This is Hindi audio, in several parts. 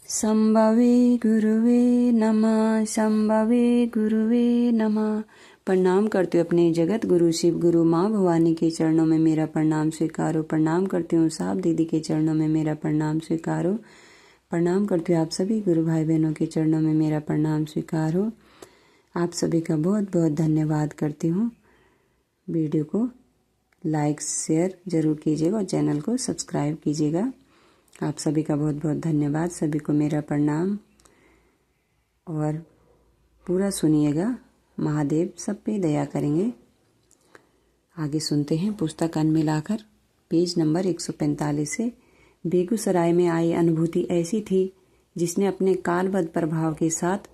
संभवे गुरुवे नमः, संभवे गुरुवे नमः। प्रणाम करती हूँ अपने जगत गुरु शिव गुरु माँ भवानी के चरणों में मेरा प्रणाम स्वीकारो। प्रणाम करती हूँ साहब दीदी के चरणों में मेरा प्रणाम स्वीकारो। प्रणाम करती हूँ आप सभी गुरु भाई बहनों के चरणों में मेरा प्रणाम स्वीकारो। आप सभी का बहुत बहुत धन्यवाद करती हूँ। वीडियो को लाइक शेयर जरूर कीजिएगा और चैनल को सब्सक्राइब कीजिएगा। आप सभी का बहुत बहुत धन्यवाद। सभी को मेरा प्रणाम और पूरा सुनिएगा। महादेव सब पे दया करेंगे। आगे सुनते हैं। पुस्तक अन्न मिलाकर पेज नंबर 145 से। बेगूसराय में आई अनुभूति ऐसी थी जिसने अपने कालबद्ध प्रभाव के साथ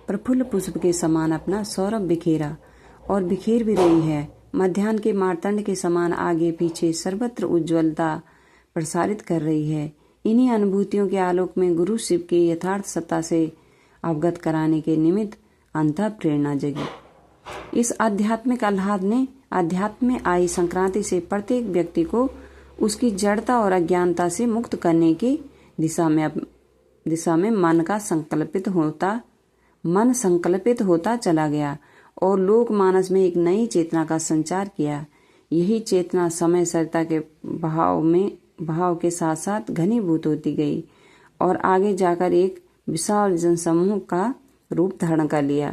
प्रफुल्ल पुष्प के समान अपना सौरभ बिखेरा और बिखेर भी रही है। मध्याह्न के मार्तंड के समान आगे पीछे सर्वत्र उज्ज्वलता प्रसारित कर रही है। इन्हीं अनुभूतियों के आलोक में गुरु शिव की यथार्थ सत्ता से अवगत कराने के निमित्त अंतः प्रेरणा जगी। इस आध्यात्मिक आह्लाद ने अध्यात्म में आई संक्रांति से प्रत्येक व्यक्ति को उसकी जड़ता और अज्ञानता से मुक्त करने की दिशा में मन संकल्पित होता चला गया और लोक मानस में एक नई चेतना का संचार किया। यही चेतना समय सरिता के भाव के साथ साथ घनीभूत होती गई और आगे जाकर एक विशाल जनसमूह का रूप धारण कर लिया।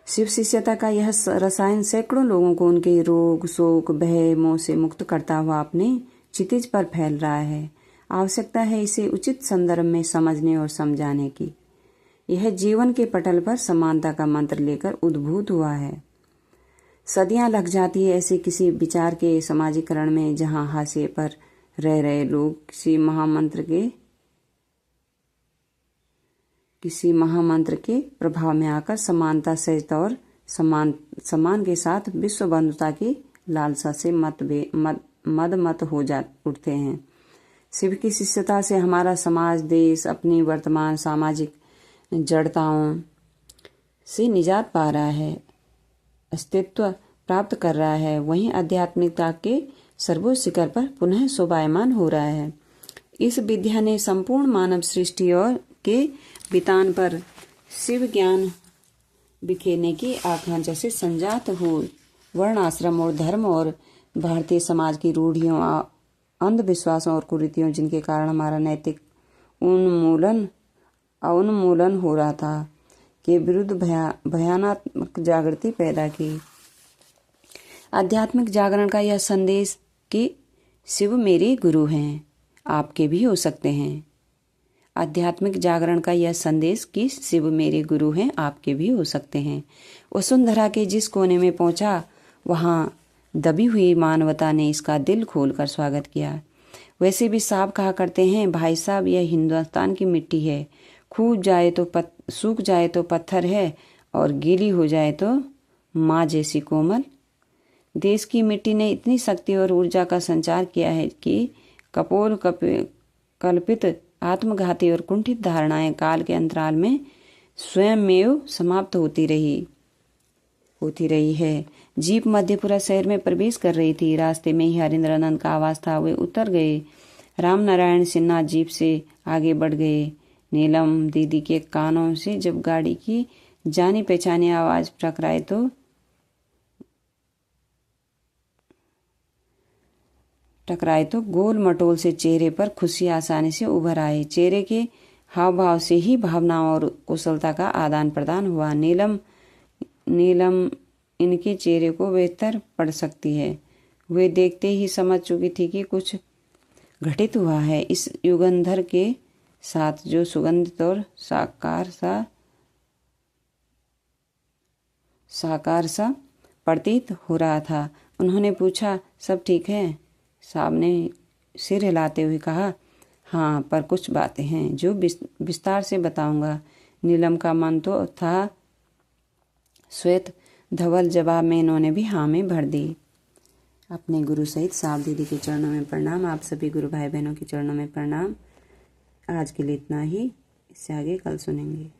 शिव शिष्यता का यह रसायन सैकड़ों लोगों को उनके रोग शोक भय मोह से मुक्त करता हुआ अपने क्षितिज पर फैल रहा है। आवश्यकता है इसे उचित संदर्भ में समझने और समझाने की। यह जीवन के पटल पर समानता का मंत्र लेकर उद्भूत हुआ है। सदियां लग जाती है ऐसे किसी विचार के समाजीकरण में जहां हाशिए पर रह रहे लोग किसी महामंत्र के प्रभाव में आकर समानता सहित और समान के साथ विश्व बंधुता की लालसा से मद उठते हैं। शिव की शिष्यता से हमारा समाज देश अपनी वर्तमान सामाजिक जड़ताओं से निजात पा रहा है, अस्तित्व प्राप्त कर रहा है। वहीं आध्यात्मिकता के सर्वोच्च शिखर पर पुनः शोभायमान हो रहा है। इस विद्या ने संपूर्ण मानव सृष्टि और के वितान पर शिव ज्ञान बिखेरने की आकांक्षा से संजात हो वर्ण आश्रम और धर्म और भारतीय समाज की रूढ़ियों अंधविश्वासों और कुरीतियों जिनके कारण हमारा नैतिक उन्मूलन हो रहा था के विरुद्ध भयानक जागृति पैदा की। आध्यात्मिक जागरण का यह संदेश कि शिव मेरे गुरु हैं, आपके भी हो सकते हैं। आध्यात्मिक जागरण का यह संदेश कि शिव मेरे गुरु हैं, आपके भी हो सकते हैं। वसुंधरा के जिस कोने में पहुंचा वहां दबी हुई मानवता ने इसका दिल खोलकर स्वागत किया। वैसे भी साहब कहा करते हैं, भाई साहब यह हिंदुस्तान की मिट्टी है, सूख जाए तो पत्थर है और गीली हो जाए तो माँ जैसी कोमल। देश की मिट्टी ने इतनी शक्ति और ऊर्जा का संचार किया है कि कल्पित आत्मघाती और कुंठित धारणाएं काल के अंतराल में स्वयंमेव समाप्त होती रही है। जीप मध्यपुरा शहर में प्रवेश कर रही थी। रास्ते में ही हरिंद्रानंद का आवाज था। वे उतर गए। राम नारायण सिन्हा जीप से आगे बढ़ गए। नीलम दीदी के कानों से जब गाड़ी की जानी पहचानी आवाज टकराए तो गोल मटोल से चेहरे पर खुशी आसानी से उभर आए। चेहरे के हाव भाव से ही भावनाओं और कुशलता का आदान प्रदान हुआ। नीलम इनके चेहरे को बेहतर पढ़ सकती है। वे देखते ही समझ चुकी थी कि कुछ घटित हुआ है। इस युगंधर के साथ जो सुगंधित और साकार सा प्रतीत हो रहा था। उन्होंने पूछा, सब ठीक है? साहब ने सिर हिलाते हुए कहा, हाँ, पर कुछ बातें हैं जो विस्तार से बताऊंगा। नीलम का मन तो था श्वेत धवल। जवाब में इन्होंने भी हाँ में भर दी। अपने गुरु सहित साहब दीदी के चरणों में प्रणाम। आप सभी गुरु भाई बहनों के चरणों में प्रणाम। आज के लिए इतना ही। इससे आगे कल सुनेंगे।